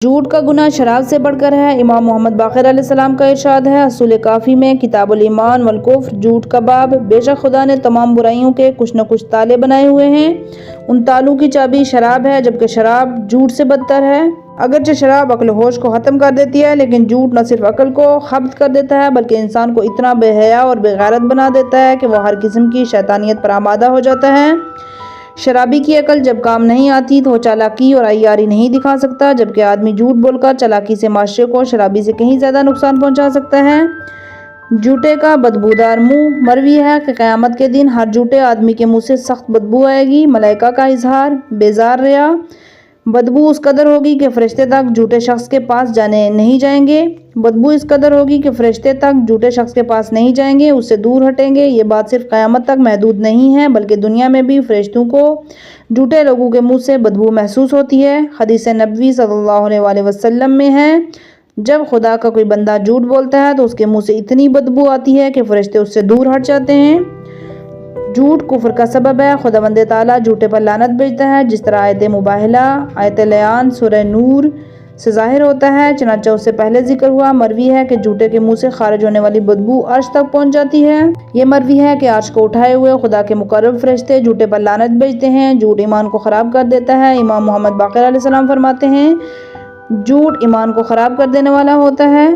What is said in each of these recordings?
झूठ का गुनाह शराब से बढ़कर है। इमाम मोहम्मद बाक़िर अलैहिस्सलाम का इरशाद है असूल काफ़ी में किताबुल ईमान वल कुफ्र झूठ का बाब, बेशक खुदा ने तमाम बुराइयों के कुछ न कुछ ताले बनाए हुए हैं। उन तालों की चाबी शराब है, जबकि शराब झूठ से बदतर है। अगरचे शराब अक्ल होश को ख़त्म कर देती है, लेकिन झूठ न सिर्फ अक्ल को खब्त कर देता है बल्कि इंसान को इतना बेहया और बेगैरत बना देता है कि वह हर किस्म की शैतानियत पर आमादा हो जाता है। शराबी की अकल जब काम नहीं आती तो वो चालाकी और अय्यारी नहीं दिखा सकता, जबकि आदमी झूठ बोलकर चालाकी से माशरे को शराबी से कहीं ज़्यादा नुकसान पहुंचा सकता है। झूठे का बदबूदार मुंह, मरवी है कि क़यामत के दिन हर झूठे आदमी के मुंह से सख्त बदबू आएगी। मलाइका का इजहार, बेजार रिया, बदबू उस कदर होगी कि फ़रिश्ते तक झूठे शख्स के पास जाने नहीं जाएंगे। बदबू इस कदर होगी कि फ़रिश्ते तक झूठे शख्स के पास नहीं जाएंगे, उससे दूर हटेंगे। ये बात सिर्फ क़यामत तक महदूद नहीं है बल्कि दुनिया में भी फ़रिश्तों को झूठे लोगों के मुंह से बदबू महसूस होती है। हदीस नबवी सल्लल्लाहु अलैहि वसल्लम में है, जब खुदा का कोई बंदा झूठ बोलता है तो उसके मुंह से इतनी बदबू आती है कि फ़रिश्ते उससे दूर हट जाते हैं। झूठ कुफ्र का सबब है। खुदावंद ताला झूठे पर लानत भेजता है, जिस तरह आयत मुबाहला आयत लयान सूरह नूर से ज़ाहिर होता है। चनाचा उससे पहले जिक्र हुआ। मरवी है कि झूठे के मुंह से खारिज होने वाली बदबू अर्श तक पहुंच जाती है। ये मरवी है कि अर्श को उठाए हुए खुदा के मुकर्रब फरिश्ते झूठे पर लानत भेजते हैं। झूठ ईमान को ख़राब कर देता है। इमाम मोहम्मद बाक़िर अलैहिस्सलाम फरमाते हैं झूठ ईमान को ख़राब कर देने वाला होता है।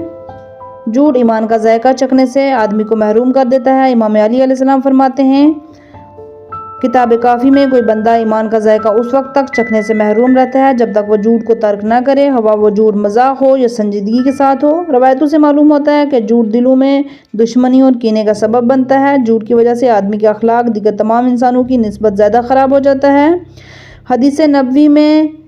झूठ ईमान का जायका चखने से आदमी को महरूम कर देता है। इमाम अली अलैहिस्सलाम फरमाते हैं किताब काफ़ी में कोई बंदा ईमान का जायका उस वक्त तक चखने से महरूम रहता है जब तक वह झूठ को तर्क ना करे, हवा वो झूठ मजाक हो या संजीदगी के साथ हो। रवायतों से मालूम होता है कि झूठ दिलों में दुश्मनी और कीने का सबब बनता है। झूठ की वजह से आदमी के अखलाक दीगर तमाम इंसानों की निस्बत ज़्यादा ख़राब हो जाता है। हदीस नबवी में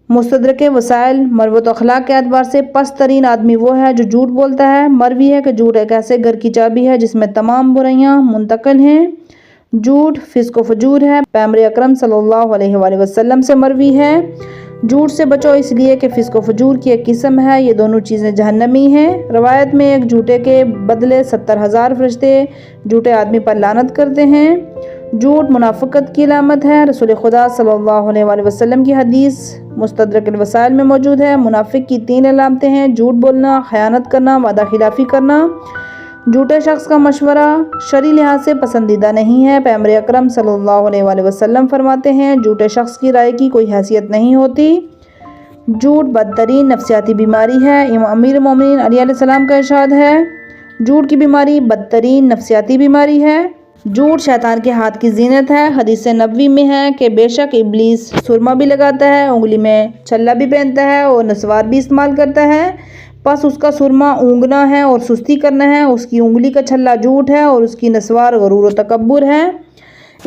मुस्तदरक वसाइल मरवत अखलाक के एतबार से पस्त तरीन आदमी वो है जो झूठ बोलता है। मरवी है कि झूठ एक ऐसे घर की चाबी है जिसमें तमाम बुराइयां मुंतकिल हैं। झूठ फिस्क व फजूर है। पैगंबर अकरम सल्लल्लाहु अलैहि वसल्लम से मरवी है झूठ से बचो इसलिए कि फिस्क व फजूर की एक किस्म है, ये दोनों चीज़ें जहन्नमी हैं। रवायत में एक झूठे के बदले 70,000 फरिश्ते झूठे आदमी पर लानत करते हैं। झूठ मुनाफिकत की अलामत है। रसूल खुदा सल्लल्लाहु अलैहि वसल्लम की हदीस मुस्तदरक वसाइल में मौजूद है। मुनाफिक की 3 अलामतें हैं, झूठ बोलना, खयानत करना, वादा खिलाफी करना। झूठे शख्स का मशवरा शरी लिहाज से पसंदीदा नहीं है। पैगंबर अकरम सल्लल्लाहु अलैहि वसल्लम फरमाते हैं झूठे शख्स की राय की कोई हैसियत नहीं होती। झूठ बदतरीन नफ्सियाती बीमारी है। अमीर मोमिनीन अली अलैहिस्सलाम का इरशाद है झूठ की बीमारी बदतरीन नफ्सियाती बीमारी है। झूठ शैतान के हाथ की जीनत है। हदीस नबवी में है कि बेशक इब्लीस सुरमा भी लगाता है, उंगली में छल्ला भी पहनता है और नस्वार भी इस्तेमाल करता है। बस उसका सुरमा ऊँगना है और सुस्ती करना है। उसकी उंगली का छल्ला झूठ है और उसकी नस्वार गरूर और तकब्बुर है।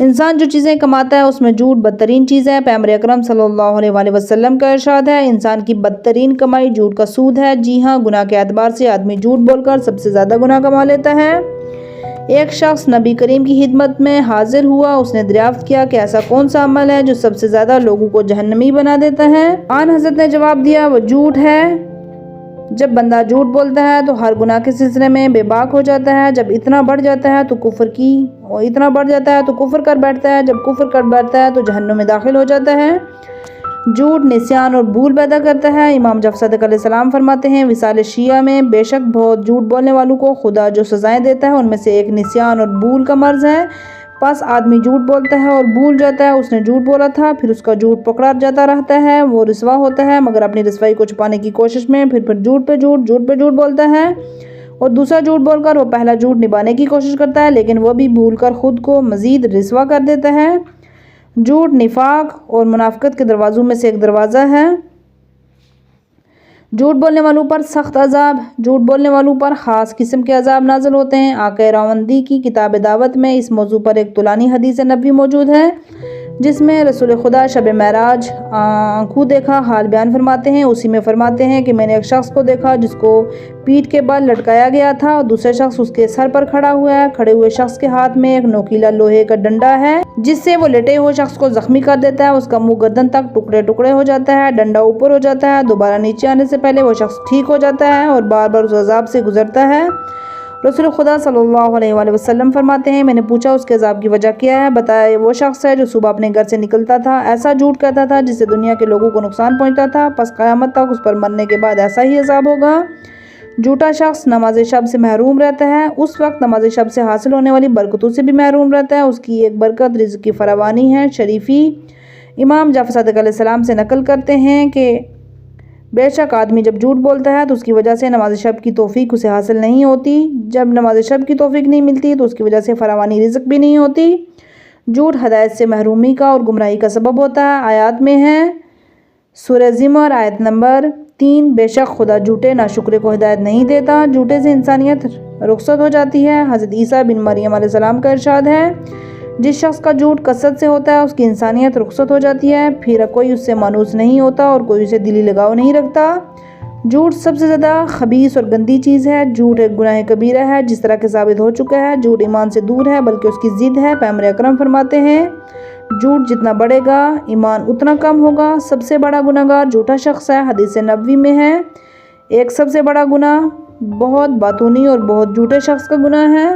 इंसान जो चीज़ें कमाता है उसमें झूठ बदतरीन चीज़ है। पैगंबर अकरम सल्लल्लाहु अलैहि वसल्लम का इरशाद है इंसान की बदतरीन कमाई झूठ का सूद है। जी हाँ, गुनाह के एतबार से आदमी झूठ बोलकर सबसे ज़्यादा गुनाह कमा लेता है। एक शख्स नबी करीम की खिदमत में हाजिर हुआ। उसने दरियाफ्त किया कि ऐसा कौन सा अमल है जो सबसे ज़्यादा लोगों को जहन्नमी बना देता है। आन हज़रत ने जवाब दिया वो झूठ है। जब बंदा झूठ बोलता है तो हर गुनाह के सिलसिले में बेबाक हो जाता है। जब इतना बढ़ जाता है तो कुफ्र कर बैठता है। जब कुफ्र कर बैठता है तो जहन्नुम में दाखिल हो जाता है। झूठ निस्यान और भूल पैदा करता है। इमाम जफ़र सदिक़ अलैहिस्सलाम फरमाते हैं विसाल शिया में बेशक बहुत झूठ बोलने वालों को खुदा जो सज़ाएं देता है उनमें से एक निस्यान और भूल का मर्ज है। बस आदमी झूठ बोलता है और भूल जाता है उसने झूठ बोला था, फिर उसका झूठ पकड़ा जाता रहता है, वो रुसवा होता है मगर अपनी रुसवाई को छुपाने की कोशिश में फिर झूठ पे झूठ बोलता है और दूसरा झूठ बोलकर वो पहला झूठ निभाने की कोशिश करता है, लेकिन वो भी भूलकर खुद को मज़ीद रुसवा कर देता है। झूठ निफाक और मुनाफिकत के दरवाज़ों में से एक दरवाज़ा है। झूठ बोलने वालों पर सख्त अजाब, झूठ बोलने वालों पर ख़ास किस्म के अजाब नाज़िल होते हैं। आक़ा रावंदी की किताब दावत में इस मौजू पर एक तुलानी हदीस नबवी मौजूद है जिसमें रसूल खुदा शब महराज आँखों देखा हाल बयान फरमाते हैं। उसी में फरमाते हैं कि मैंने एक शख्स को देखा जिसको पीठ के बल लटकाया गया था और दूसरे शख्स उसके सर पर खड़ा हुआ है। खड़े हुए शख्स के हाथ में एक नोकीला लोहे का डंडा है जिससे वो लेटे हुए शख्स को जख्मी कर देता है। उसका मुंह गर्दन तक टुकड़े टुकड़े हो जाता है, डंडा ऊपर हो जाता है। दोबारा नीचे आने से पहले वो शख्स ठीक हो जाता है और बार बार उस अजाब से गुजरता है। रसूल खुदा सल्लल्लाहु अलैहि वसल्लम फरमाते हैं, मैंने पूछा उसके अज़ाब की वजह क्या है? बताया वो शख्स है जो सुबह अपने घर से निकलता था, ऐसा झूठ कहता था जिससे दुनिया के लोगों को नुकसान पहुंचता था, बस क़यामत तक उस पर मरने के बाद ऐसा ही अज़ाब होगा। झूठा शख्स नमाज शब से महरूम रहता है, उस वक्त नमाज शब से हासिल होने वाली बरकतों से भी महरूम रहता है। उसकी एक बरकत रिज़्क़ की फरावानी है। शरीफ़ी इमाम जाफ़र सादिक़ अलैहिस्सलाम से नकल करते हैं कि बेशक आदमी जब झूठ बोलता है तो उसकी वजह से नमाज शब की तौफ़ीक उसे हासिल नहीं होती। जब नमाज शब की तौफ़ीक नहीं मिलती तो उसकी वजह से फरावानी रिज़्क़ भी नहीं होती। झूठ हदायत से महरूमी का और गुमराही का सबब होता है। आयत में है सूरह ज़ुमर आयत नंबर 3, बेशक खुदा झूठे नाशुक्रे को हिदायत नहीं देता। झूठे से इंसानियत रुखसत हो जाती है। हज़रत ईसा बिन मरियम अलैहिस्सलाम का इरशाद है, जिस शख्स का झूठ कसरत से होता है उसकी इंसानियत रुखसत हो जाती है, फिर कोई उससे मानूस नहीं होता और कोई उसे दिली लगाव नहीं रखता। झूठ सबसे ज़्यादा खबीस और गंदी चीज़ है। झूठ एक गुनाह कबीरा है, जिस तरह के साबित हो चुका है। झूठ ईमान से दूर है बल्कि उसकी ज़िद है। पैगंबर अकरम फरमाते हैं, झूठ जितना बढ़ेगा ईमान उतना कम होगा। सबसे बड़ा गुनाहगार झूठा शख्स है। हदीस नबवी में है, एक सबसे बड़ा गुनाह बहुत बातूनी और बहुत झूठे शख्स का गुनाह है।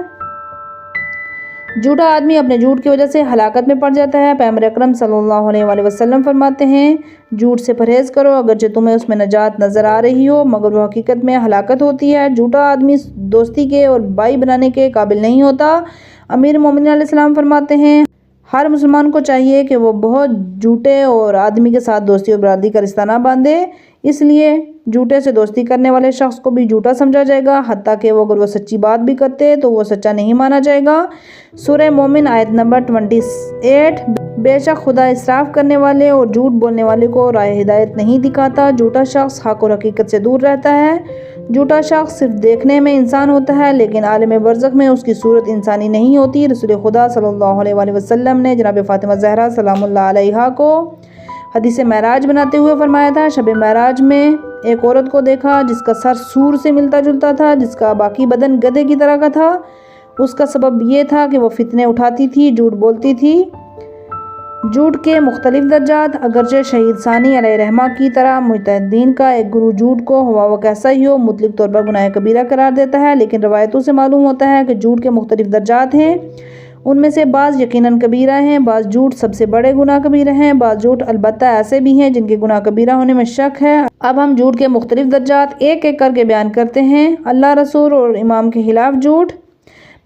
झूठा आदमी अपने झूठ की वजह से हलाकत में पड़ जाता है। पैगंबर अकरम सल्लल्लाहु अलैहि वसल्लम फरमाते हैं, झूठ से परहेज़ करो अगरचे तुम्हें उसमें नजात नज़र आ रही हो, मगर वो हकीकत में हलाकत होती है। झूठा आदमी दोस्ती के और भाई बनाने के काबिल नहीं होता। अमीर मोमिनीन अलैहिस्सलाम फरमाते हैं, हर मुसलमान को चाहिए कि वो बहुत झूठे और आदमी के साथ दोस्ती और बरादरी का रिश्ता ना बांधे। इसलिए झूठे से दोस्ती करने वाले शख्स को भी झूठा समझा जाएगा, हत्ता कि वो अगर वो सच्ची बात भी करते तो वो सच्चा नहीं माना जाएगा। सूरह मोमिन आयत नंबर 28, बेशक खुदा इसराफ करने वाले और झूठ बोलने वाले को राह हिदायत नहीं दिखाता। झूठा शख्स हक और हकीकत से दूर रहता है। झूठा शख्स सिर्फ देखने में इंसान होता है लेकिन आलम बरज़ख में उसकी सूरत इंसानी नहीं होती। रसूल खुदा सल्लल्लाहु अलैहि वसल्लम ने जनाब फ़ातिमा ज़हरा सलामुल्लाह अलैहा को हदीस मेराज बनाते हुए फरमाया था, शब मेराज में एक औरत को देखा जिसका सर सूर से मिलता जुलता था, जिसका बाकी बदन गधे की तरह का था। उसका सबब ये था कि वह फितने उठाती थी, झूठ बोलती थी। झूठ के मुख्तलिफ दर्जात, अगरचे शहीद सानी अलैहिर्रहमा की तरह मुजतहिदीन का एक गुरु झूठ को हुआ वो कैसा ही हो मुतलक तौर पर गुनाह कबीरा करार देता है, लेकिन रवायतों से मालूम होता है कि झूठ के मुख्तलिफ दर्जात हैं। उनमें से बाज़ यकीनन कबीरा हैं, बाज़ झूठ सबसे बड़े गुनाह कबीरा हैं, बाज़ झूठ अलबत्ता ऐसे भी हैं जिनके गुनाह कबीरा होने में शक है। अब हम झूठ के मुख्तलिफ दर्जात एक एक करके बयान करते हैं। अल्लाह रसूल और इमाम के खिलाफ झूठ।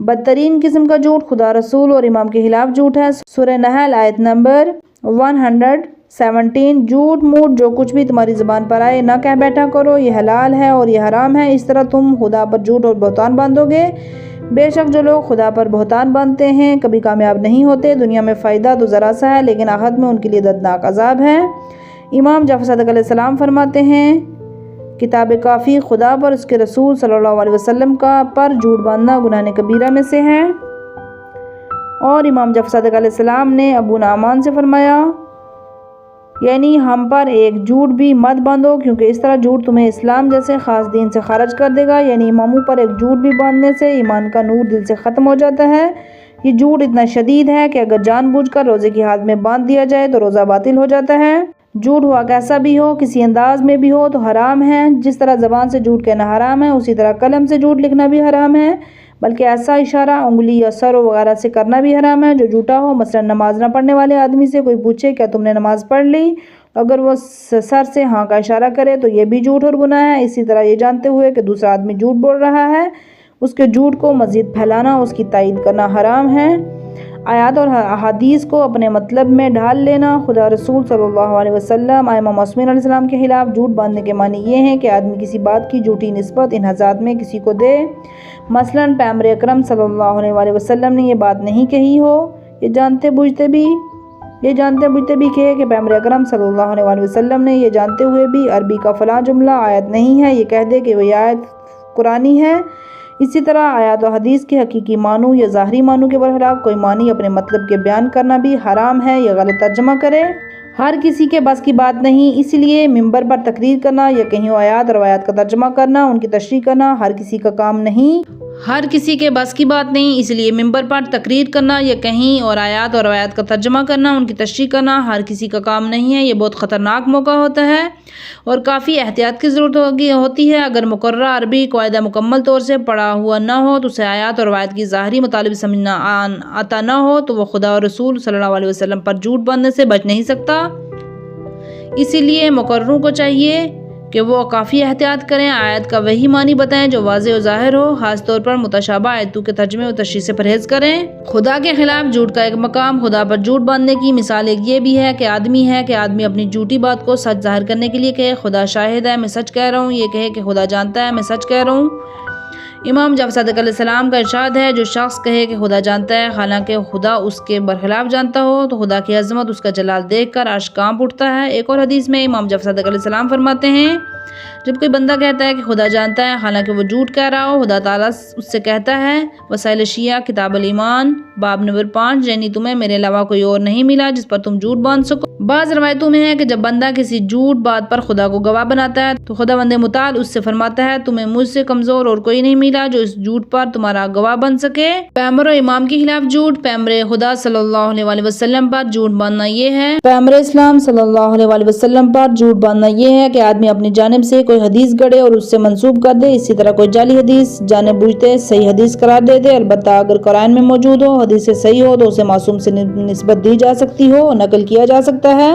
बदतरीन किस्म का झूठ खुदा रसूल और इमाम के खिलाफ झूठ है। सूरह नहल आयत नंबर 117, झूठ मूठ जो कुछ भी तुम्हारी ज़बान पर आए ना कह बैठा करो, ये हलाल है और ये हराम है, इस तरह तुम खुदा पर झूठ और बहतान बांधोगे। बेशक जो लोग खुदा पर बहतान बांधते हैं कभी कामयाब नहीं होते। दुनिया में फ़ायदा तो ज़रा सा है लेकिन आखिरत में उनके लिए दर्दनाक अजाब है। इमाम जाफ़र सादिक़ अलैहिस्सलाम फरमाते हैं, किताब काफ़ी खुदा पर उसके रसूल सल्लल्लाहु अलैहि वसल्लम का पर झूठ बांधना गुनाह कबीरा में से है। और इमाम जाफ़र सादिक़ अलैहिस्सलाम ने अबू नामान से फरमाया, यानी हम पर एक झूठ भी मत बांधो क्योंकि इस तरह झूठ तुम्हें इस्लाम जैसे ख़ास दीन से खारिज कर देगा। यानी इमामों पर एक झूठ भी बांधने से ईमान का नूर दिल से ख़त्म हो जाता है। ये झूठ इतना शदीद है कि अगर जानबूझकर रोज़े की हालत में बांध दिया जाए तो रोज़ा बातिल हो जाता है। झूठ हुआ कैसा भी हो, किसी अंदाज में भी हो तो हराम है। जिस तरह ज़बान से झूठ कहना हराम है उसी तरह कलम से झूठ लिखना भी हराम है, बल्कि ऐसा इशारा उंगली या सर वगैरह से करना भी हराम है जो झूठा हो। मसलन नमाज ना पढ़ने वाले आदमी से कोई पूछे क्या तुमने नमाज पढ़ ली, अगर वो सर से हाँ का इशारा करे तो ये भी झूठ और गुनाह है। इसी तरह ये जानते हुए कि दूसरा आदमी झूठ बोल रहा है उसके झूठ को मज़ीद फैलाना, उसकी तायीद करना हराम है। आयात और अहादीस को अपने मतलब में ढाल लेना। खुदा रसूल सल्लल्लाहु अलैहि वसल्लम इमाम मौसूम अलैहिस्सलाम के खिलाफ झूठ बांधने के मानी ये हैं कि आदमी किसी बात की झूठी निस्बत इन हज़ात में किसी को दे। मसलन पैगंबर अकरम सल्लल्लाहु अलैहि वसल्लम ने ये बात नहीं कही हो, ये जानते बूझते भी कहे कि पैगंबर अकरम सल्लल्लाहु अलैहि वसल्लम ने ये जानते हुए भी अरबी का फ़लाँ जुमला आयत नहीं है ये कह दे कि वह आयत कुरानी है। इसी तरह आयत और हदीस के हकीकी मानू या ज़ाहरी मानू के बरखिलाफ कोई मानी अपने मतलब के बयान करना भी हराम है या गलत तर्जमा करे। हर किसी के बस की बात नहीं, इसलिए मिंबर पर तकरीर करना या कहीं आयत और रवायत का तर्जमा करना, उनकी तशरीह करना हर किसी का काम नहीं। हर किसी के बस की बात नहीं, इसलिए मिंबर पर तकरीर करना या कहीं और आयत और रवायत का तर्जमा करना, उनकी तशरीह करना हर किसी का काम नहीं है। ये बहुत ख़तरनाक मौका होता है और काफ़ी एहतियात की ज़रूरत होती है। अगर मुकर्रर अरबी कायदा मुकम्मल तौर से पढ़ा हुआ ना हो तो उसे आयत और रवायत की ज़ाहरी मतलब समझना आता ना हो तो वह खुदा और रसूल सल्लल्लाहु अलैहि वसल्लम पर झूठ बांधने से बच नहीं सकता। इसीलिए मुकर्ररों को चाहिए कि वो काफ़ी एहतियात करें, आयत का वही मानी बताएं जो वाज़े और ज़ाहिर हो, खासतौर पर मुतशाबा आयतों के तर्जमे और तशरीह से परहेज़ करें। खुदा के खिलाफ झूठ का एक मकाम, खुदा पर झूठ बांधने की मिसाल एक ये भी है कि आदमी अपनी झूठी बात को सच ज़ाहिर करने के लिए कहे खुदा शाहिद है मैं सच कह रहा हूँ, ये कहे कि खुदा जानता है मैं सच कह रहा हूँ। इमाम जाफ़र सादिक़ अलैहिस्सलाम का इरशाद है, जो शख्स कहे कि खुदा जानता है हालांकि खुदा उसके बरखिलाफ जानता हो तो खुदा की अज़मत उसका जलाल देखकर अर्श कांप उठता है। एक और हदीस में इमाम जाफ़र सादिक़ अलैहिस्सलाम फरमाते हैं, जब कोई बंदा कहता है कि खुदा जानता है हालांकि वो झूठ कह रहा हो, खुदा ताला उससे कहता है वसाइल शिया किताब अल ईमान बाब नंबर 5, यानी तुम्हें मेरे अलावा कोई और नहीं मिला जिस पर तुम झूठ बांध सको। बाज़ रवायतों में है कि जब बंदा किसी झूठ बात पर खुदा को गवाह बनाता है तो खुदावंद मुताल उससे फरमाता है तुम्हें मुझसे कमज़ोर और कोई नहीं मिला जो इस झूठ पर तुम्हारा गवाह बन सके। पैगंबर और इमाम के खिलाफ झूठ, पैगंबर खुदा सल्लल्लाहु अलैहि वसल्लम पर झूठ बांधना ये है, पैगंबर इस्लाम सल्लल्लाहु अलैहि वसल्लम पर झूठ बांधना ये है कि आदमी अपनी जानिब से कोई हदीस गढ़े और उससे मंसूब कर दे। इसी तरह कोई जाली हदीस जाने बूझते सही हदीस करार दे दे। अलबत्ता अगर कुरान में मौजूद हो, हदीस सही हो तो उसे मासूम से निस्बत दी जा सकती हो, नकल किया जा सकता है।